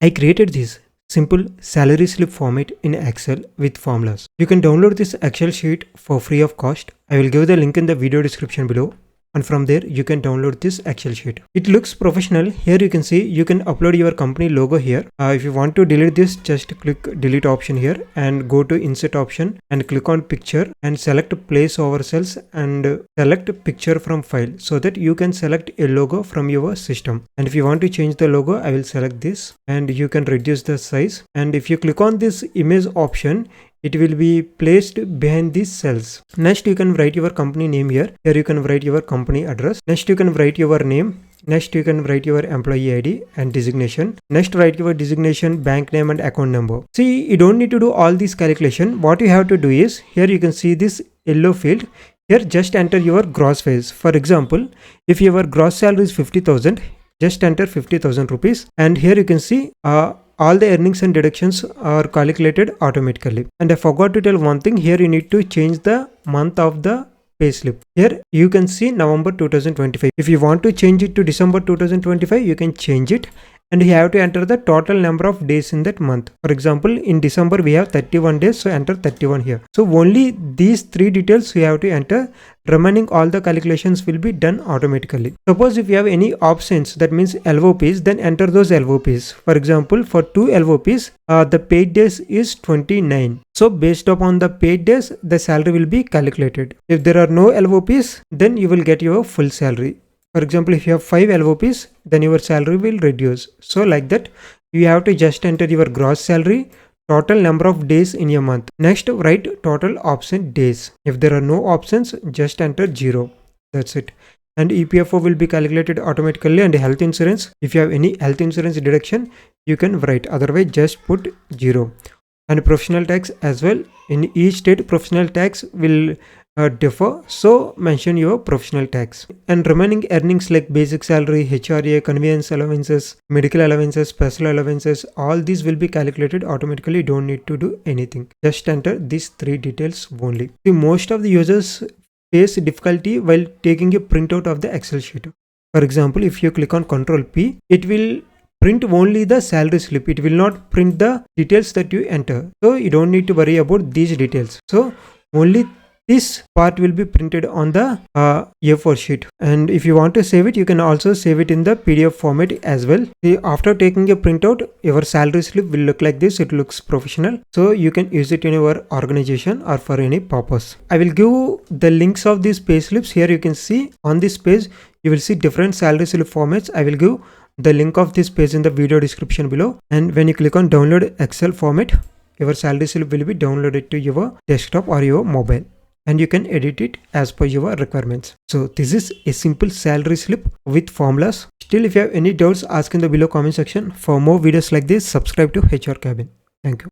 I created this simple salary slip format in Excel with formulas. You can download this Excel sheet for free of cost. I will give the link in the video description below. And from there you can download this Excel sheet. It looks professional. Here you can see you can upload your company logo here. If you want to delete this, just click delete option here and go to insert option and click on picture and select place over cells and select picture from file so that you can select a logo from your system. And if you want to change the logo, I will select this and you can reduce the size. And if you click on this image option, it will be placed behind these cells. Next, you can write your company name here. Here you can write your company address. Next, you can write your name. Next, you can write your employee ID and designation. Next, write your designation, bank name and account number. See, you don't need to do all these calculation. What you have to do is, here you can see this yellow field. Here, just enter your gross wage. For example, if your gross salary is 50,000, just enter 50,000 rupees. And here you can see, all the earnings and deductions are calculated automatically. And I forgot to tell one thing. Here you need to change the month of the payslip. Here you can see November 2025. If you want to change it to December 2025, you can change it. And you have to enter the total number of days in that month. For example, in December we have 31 days, so enter 31 here. So only these three details you have to enter. Remaining all the calculations will be done automatically. Suppose if you have any options, that means LOPs, then enter those LOPs. For example, for 2 LOPs, the paid days is 29. So based upon the paid days, the salary will be calculated. If there are no LOPs, then you will get your full salary. For example, if you have 5 LOPs, then your salary will reduce. So like that, you have to just enter your gross salary, total number of days in a month. Next, write total option days. If there are no options, just enter 0. That's it. And EPFO will be calculated automatically, and health insurance, if you have any health insurance deduction, you can write. Otherwise, just put 0. And professional tax as well. In each state, professional tax will differ, so mention your professional tax. And remaining earnings like basic salary, HRA, convenience allowances, medical allowances, special allowances, all these will be calculated automatically. You don't need to do anything. Just enter these 3 details only. See, most of the users face difficulty while taking a printout of the Excel sheet. For example, if you click on Ctrl P, it will print only the salary slip. It will not print the details that you enter. So you don't need to worry about these details. So only this part will be printed on the A4 sheet. And if you want to save it, you can also save it in the PDF format as well. See, after taking a printout, your salary slip will look like this. It looks professional. So you can use it in your organization or for any purpose. I will give the links of these pay slips. Here you can see on this page, you will see different salary slip formats. I will give the link of this page in the video description below. And when you click on download Excel format, your salary slip will be downloaded to your desktop or your mobile. And you can edit it as per your requirements. So this is a simple salary slip with formulas. Still, if you have any doubts, ask in the below comment section. For more videos like this, subscribe to HR Cabin. Thank you.